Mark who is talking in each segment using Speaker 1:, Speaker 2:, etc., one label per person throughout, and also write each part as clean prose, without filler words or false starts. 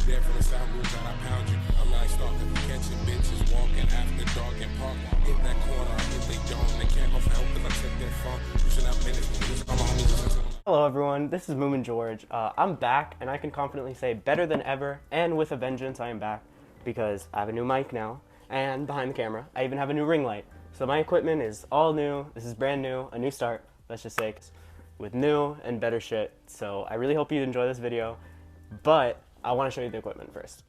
Speaker 1: There from the sound booth that I pound you. I'm not stalking, catching bitches walking after dark and park. In that corner, if they don't, they can't go for help because I took their phone. Using up minutes.
Speaker 2: Hello everyone, this is Mumenjorge. I'm back, and I can confidently say better than ever, and with a vengeance I am back, because I have a new mic now, and behind the camera, I even have a new ring light. So my equipment is all new, this is brand new, a new start, let's just say, with new and better shit. So I really hope you enjoy this video, but I want to show you the equipment first.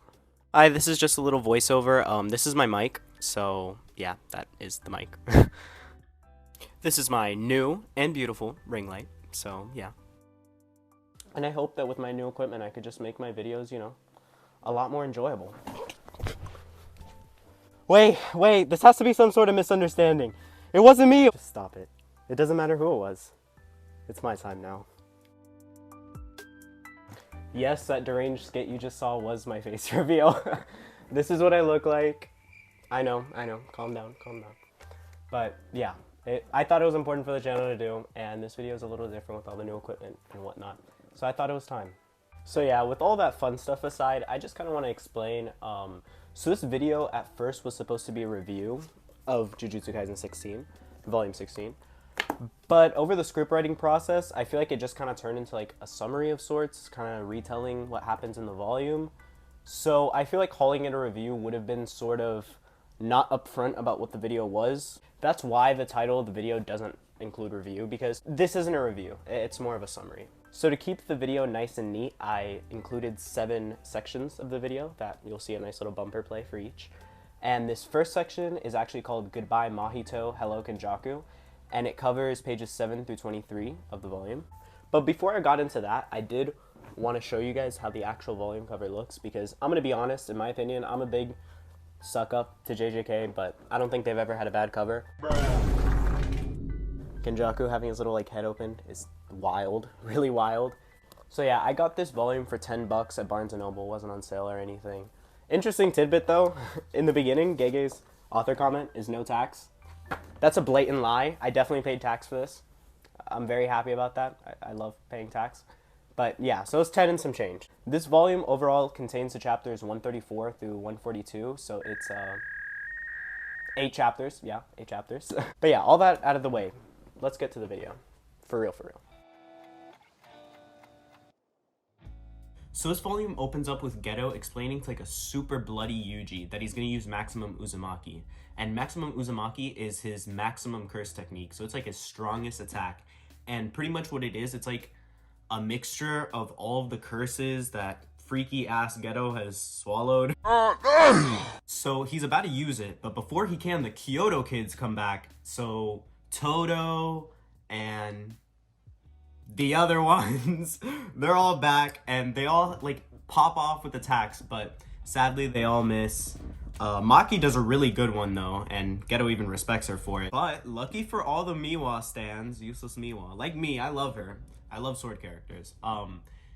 Speaker 2: Hi, this is just a little voiceover. This is my mic, so yeah, that is the mic. This is my new and beautiful ring light. So, yeah. And I hope that with my new equipment, I could just make my videos, you know, a lot more enjoyable. Wait, this has to be some sort of misunderstanding. It wasn't me! Just stop it. It doesn't matter who it was. It's my time now. Yes, that deranged skit you just saw was my face reveal. This is what I look like. I know, calm down. But, yeah. I thought it was important for the channel to do, and this video is a little different with all the new equipment and whatnot. So I thought it was time. So yeah, with all that fun stuff aside, I just kind of want to explain. So this video at first was supposed to be a review of Jujutsu Kaisen 16, Volume 16. But over the script writing process, I feel like it just kind of turned into like a summary of sorts, kind of retelling what happens in the volume. So I feel like calling it a review would have been sort of not upfront about what the video was. That's why the title of the video doesn't include review, because this isn't a review, it's more of a summary. So to keep the video nice and neat, I included 7 sections of the video that you'll see a nice little bumper play for each. And this first section is actually called Goodbye Mahito, Hello Kenjaku, and it covers pages 7 through 23 of the volume. But before I got into that, I did want to show you guys how the actual volume cover looks, because I'm going to be honest, in my opinion, I'm a big suck up to JJK, but I don't think they've ever had a bad cover. Kenjaku having his little like head open is wild, really wild. So yeah, I got this volume for 10 bucks at Barnes & Noble, wasn't on sale or anything. Interesting tidbit though, in the beginning, Gege's author comment is no tax. That's a blatant lie. I definitely paid tax for this. I'm very happy about that. I love paying tax. But yeah, so it's 10 and some change. This volume overall contains the chapters 134 through 142, so it's 8 chapters. Yeah, 8 chapters. But yeah, all that out of the way. Let's get to the video. For real. So this volume opens up with Geto explaining to like a super bloody Yuji that he's going to use Maximum Uzumaki. And Maximum Uzumaki is his maximum curse technique, so it's like his strongest attack. And pretty much what it is, it's like a mixture of all of the curses that freaky ass Geto has swallowed. So he's about to use it, but before he can, the Kyoto kids come back. So Todo and the other ones, they're all back, and they all like pop off with attacks, but sadly they all miss. Maki does a really good one though, and Geto even respects her for it. But lucky for all the Miwa stans, useless Miwa, like me, I love her. I love sword characters.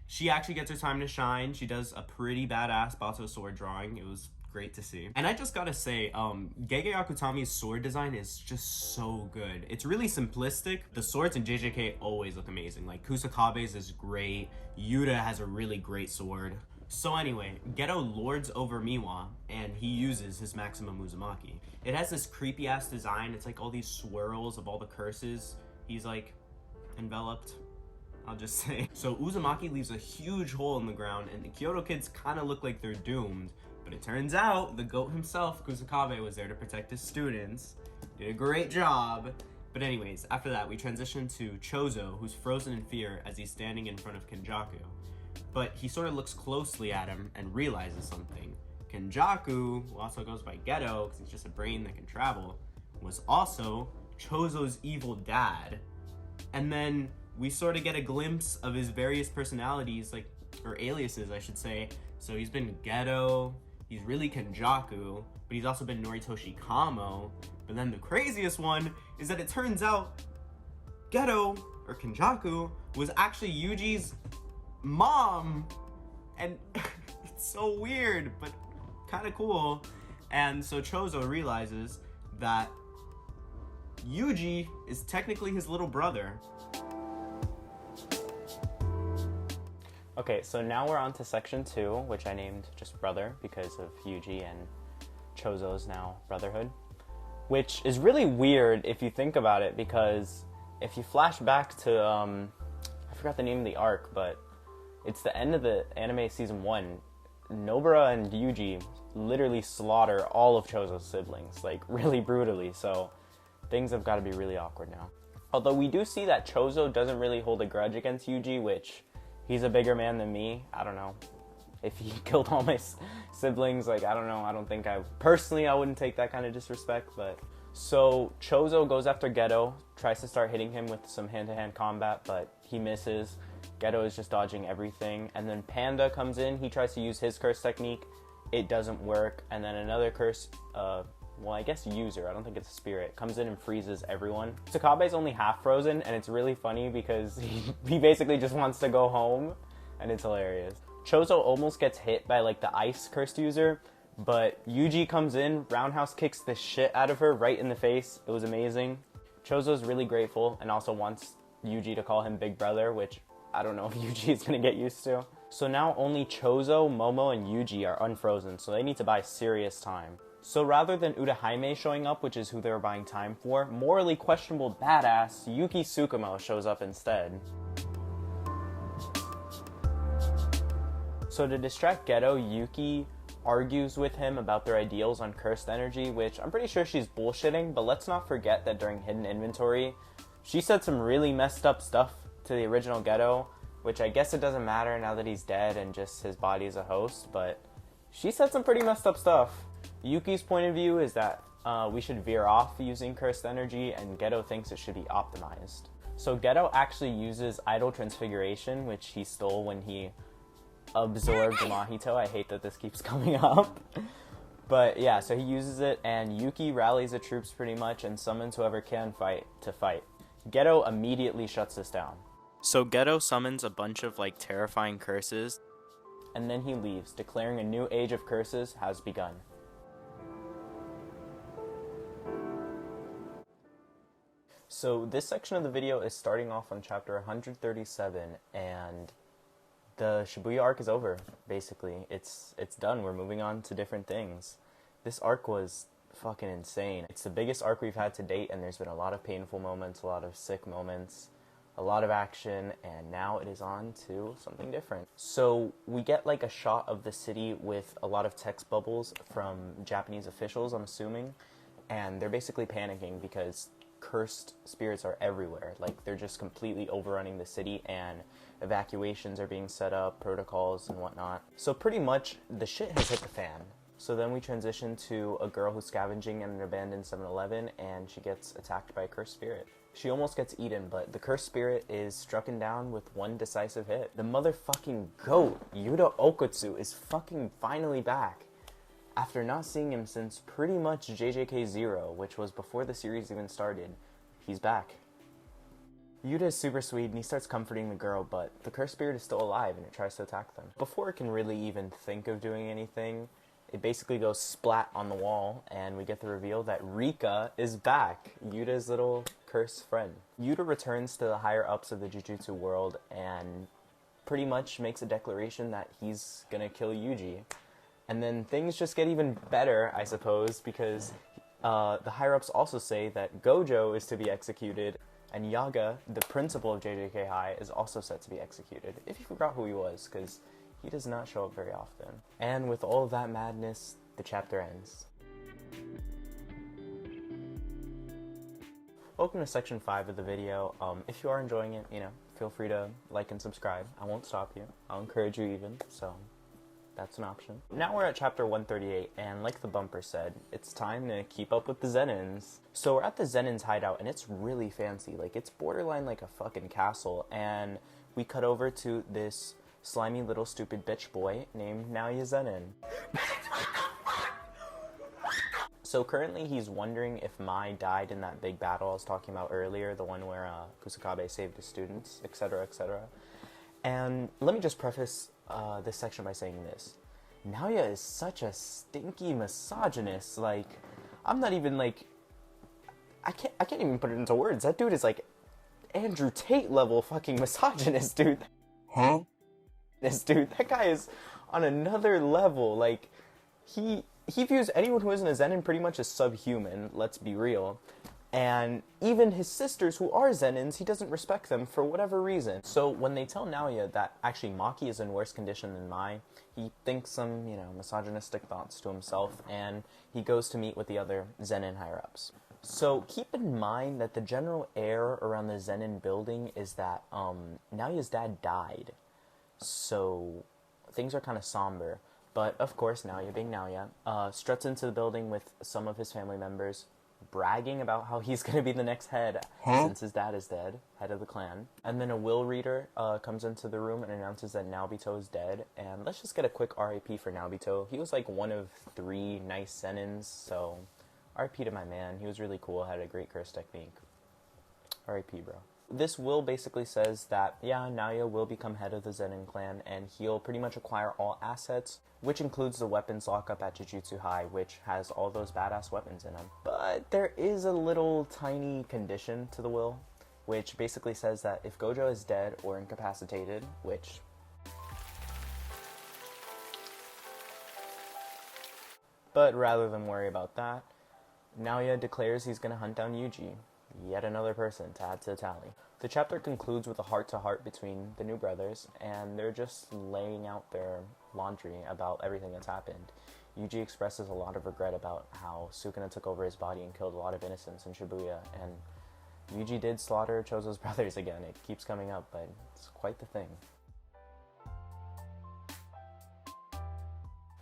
Speaker 2: She actually gets her time to shine. She does a pretty badass Bato sword drawing. It was great to see. And I just gotta say, Gege Akutami's sword design is just so good. It's really simplistic. The swords in JJK always look amazing. Like Kusakabe's is great. Yuta has a really great sword. So anyway, Geto lords over Miwa, and he uses his Maximum Uzumaki. It has this creepy ass design. It's like all these swirls of all the curses. He's like enveloped, I'll just say. So Uzumaki leaves a huge hole in the ground, and the Kyoto kids kind of look like they're doomed. But it turns out the GOAT himself, Kusakabe, was there to protect his students. Did a great job. But anyways, after that, we transition to Chozo, who's frozen in fear as he's standing in front of Kenjaku. But he sort of looks closely at him and realizes something. Kenjaku, who also goes by Geto, because he's just a brain that can travel, was also Chozo's evil dad. And then we sort of get a glimpse of his various personalities, like, or aliases, I should say. So he's been Geto, he's really Kenjaku, but he's also been Noritoshi Kamo. But then the craziest one is that it turns out Geto, or Kenjaku, was actually Yuji's mom. And it's so weird, but kind of cool. And so Chozo realizes that Yuji is technically his little brother. Okay, so now we're on to section 2, which I named just Brother because of Yuji and Chozo's now brotherhood. Which is really weird if you think about it, because if you flash back to, I forgot the name of the arc, but it's the end of the anime season 1. Nobara and Yuji literally slaughter all of Chozo's siblings, like really brutally, so things have got to be really awkward now. Although we do see that Chozo doesn't really hold a grudge against Yuji, which he's a bigger man than me. I don't know. If he killed all my siblings, like, I don't know. I don't think I wouldn't take that kind of disrespect, but... So, Chozo goes after Geto, tries to start hitting him with some hand-to-hand combat, but he misses. Geto is just dodging everything. And then Panda comes in, he tries to use his curse technique. It doesn't work. And then another curse, well, I guess user, I don't think it's a spirit, comes in and freezes everyone. Tsukabe's only half frozen, and it's really funny because he basically just wants to go home, and it's hilarious. Chozo almost gets hit by, like, the ice cursed user, but Yuji comes in, roundhouse kicks the shit out of her right in the face. It was amazing. Chozo's really grateful and also wants Yuji to call him Big Brother, which I don't know if Yuji is gonna get used to. So now only Chozo, Momo, and Yuji are unfrozen, so they need to buy serious time. So rather than Urahaime showing up, which is who they were buying time for, morally questionable badass Yuki Tsukumo shows up instead. So to distract Geto, Yuki argues with him about their ideals on cursed energy, which I'm pretty sure she's bullshitting, but let's not forget that during Hidden Inventory, she said some really messed up stuff to the original Geto, which I guess it doesn't matter now that he's dead and just his body is a host, but she said some pretty messed up stuff. Yuki's point of view is that we should veer off using cursed energy, and Geto thinks it should be optimized. So Geto actually uses Idol Transfiguration, which he stole when he absorbed Mahito. I hate that this keeps coming up. But yeah, so he uses it, and Yuki rallies the troops pretty much and summons whoever can fight to fight. Geto immediately shuts this down. So Geto summons a bunch of like terrifying curses, and then he leaves, declaring a new age of curses has begun. So this section of the video is starting off on chapter 137, and the Shibuya arc is over, basically. It's done. We're moving on to different things. This arc was fucking insane. It's the biggest arc we've had to date, and there's been a lot of painful moments, a lot of sick moments, a lot of action, and now it is on to something different. So we get like a shot of the city with a lot of text bubbles from Japanese officials, I'm assuming, and they're basically panicking because cursed spirits are everywhere. Like, they're just completely overrunning the city, and evacuations are being set up, protocols and whatnot. So pretty much the shit has hit the fan. So then we transition to a girl who's scavenging in an abandoned 7-Eleven, and she gets attacked by a cursed spirit. She almost gets eaten, but the cursed spirit is strucken down with one decisive hit. The motherfucking GOAT, Yuta Okutsu, is fucking finally back. After not seeing him since pretty much JJK 0, which was before the series even started, he's back. Yuta is super sweet, and he starts comforting the girl, but the cursed spirit is still alive, and it tries to attack them. Before it can really even think of doing anything, it basically goes splat on the wall, and we get the reveal that Rika is back, Yuta's little cursed friend. Yuta returns to the higher-ups of the Jujutsu world, and pretty much makes a declaration that he's gonna kill Yuji. And then things just get even better, I suppose, because the higher-ups also say that Gojo is to be executed, and Yaga, the principal of JJK High, is also set to be executed, if you forgot who he was, because he does not show up very often. And with all of that madness, the chapter ends. Welcome to section 5 of the video. If you are enjoying it, feel free to like and subscribe. I won't stop you. I'll encourage you even, so that's an option. Now we're at chapter 138, and like the bumper said, it's time to keep up with the Zenins. So we're at the Zenins hideout, and it's really fancy. Like, it's borderline like a fucking castle, and we cut over to this slimy little stupid bitch boy named Naoya Zenin. So currently he's wondering if Mai died in that big battle I was talking about earlier, the one where Kusakabe saved his students, etc., etc. And let me just preface this section by saying this. Naoya is such a stinky misogynist. Like, I'm not even like, I can't even put it into words. That dude is like Andrew Tate level fucking misogynist, dude.
Speaker 3: Huh? This dude, that guy is on another level. Like, he views anyone who isn't a Zenin pretty much as subhuman, let's be real. And even his sisters who are Zenins, he doesn't respect them for whatever reason. So when they tell Naoya that actually Maki is in worse condition than Mai, he thinks some, misogynistic thoughts to himself, and he goes to meet with the other Zenin higher-ups. So keep in mind that the general air around the Zenin building is that Naoya's dad died. So things are kind of somber. But of course, Naoya being Naoya, struts into the building with some of his family members, bragging about how he's going to be the next head since his dad is dead, head of the clan. And then a will reader comes into the room and announces that Naobito is dead. And let's just get a quick RIP for Naobito. He was like one of 3 nice Zenins, so RIP to my man. He was really cool, had a great curse technique. RIP, bro. This will basically says that, yeah, Naoya will become head of the Zenin clan, and he'll pretty much acquire all assets, which includes the weapons lockup at Jujutsu High, which has all those badass weapons in them. But there is a little tiny condition to the will, which basically says that if Gojo is dead or incapacitated, which... But rather than worry about that, Naoya declares he's going to hunt down Yuji. Yet another person to add to the tally. The chapter concludes with a heart-to-heart between the new brothers, and they're just laying out their laundry about everything that's happened. Yuji expresses a lot of regret about how Sukuna took over his body and killed a lot of innocents in Shibuya, and Yuji did slaughter Chozo's brothers again. It keeps coming up, but it's quite the thing.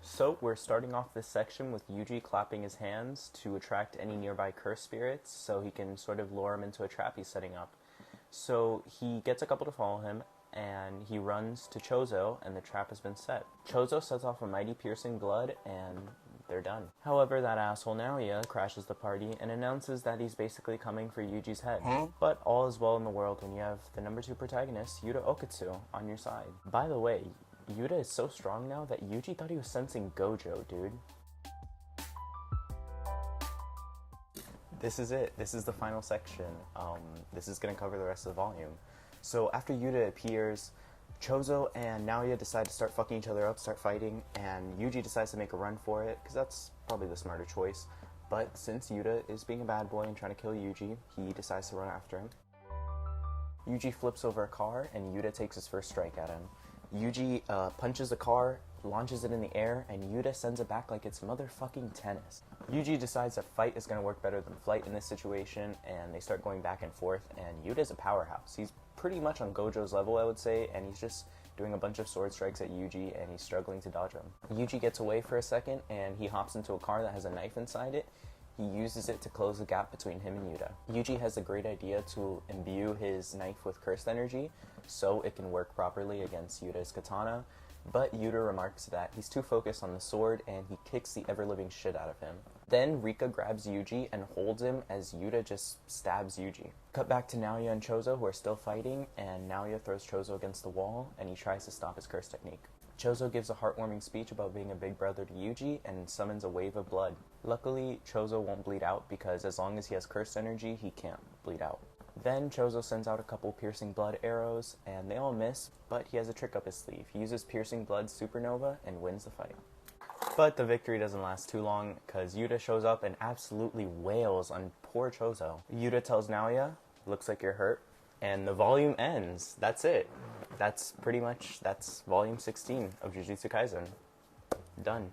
Speaker 3: So we're starting off this section with Yuji clapping his hands to attract any nearby curse spirits so he can sort of lure him into a trap he's setting up. So he gets a couple to follow him, and he runs to Chozo, and the trap has been set. Chozo sets off a mighty piercing blood, and they're done. However, that asshole Naoya crashes the party and announces that he's basically coming for Yuji's head. But all is well in the world when you have the number 2 protagonist, Yuta Okatsu, on your side. By the way, Yuta is so strong now that Yuji thought he was sensing Gojo, dude. This is it. This is the final section. This is going to cover the rest of the volume. So after Yuta appears, Chozo and Naoya decide to start fucking each other up, start fighting, and Yuji decides to make a run for it, because that's probably the smarter choice. But since Yuta is being a bad boy and trying to kill Yuji, he decides to run after him. Yuji flips over a car, and Yuta takes his first strike at him. Yuji punches the car, launches it in the air, and Yuta sends it back like it's motherfucking tennis. Yuji decides that fight is going to work better than flight in this situation, and they start going back and forth, and Yuta's a powerhouse. He's pretty much on Gojo's level, I would say, and he's just doing a bunch of sword strikes at Yuji, and he's struggling to dodge them. Yuji gets away for a second, and he hops into a car that has a knife inside it. He uses it to close the gap between him and Yuta. Yuji has a great idea to imbue his knife with cursed energy, so it can work properly against Yuta's katana, but Yuta remarks that he's too focused on the sword and he kicks the ever-living shit out of him. Then Rika grabs Yuji and holds him as Yuta just stabs Yuji. Cut back to Naoya and Chozo, who are still fighting, and Naoya throws Chozo against the wall and he tries to stop his curse technique. Chozo gives a heartwarming speech about being a big brother to Yuji and summons a wave of blood. Luckily, Chozo won't bleed out because as long as he has cursed energy, he can't bleed out. Then Chozo sends out a couple piercing blood arrows, and they all miss, but he has a trick up his sleeve. He uses piercing blood supernova and wins the fight. But the victory doesn't last too long, because Yuta shows up and absolutely wails on poor Chozo. Yuta tells Naoya, "Looks like you're hurt," and the volume ends. That's it. That's volume 16 of Jujutsu Kaisen. Done.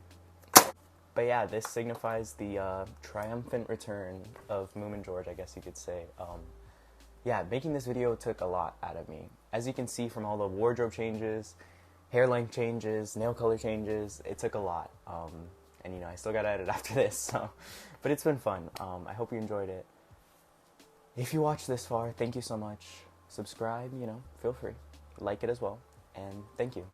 Speaker 3: But yeah, this signifies the triumphant return of Mumenjorge, I guess you could say. Yeah, making this video took a lot out of me. As you can see from all the wardrobe changes, hair length changes, nail color changes, it took a lot. And I still gotta edit after this, so. But it's been fun. I hope you enjoyed it. If you watched this far, thank you so much. Subscribe, feel free. Like it as well, and thank you.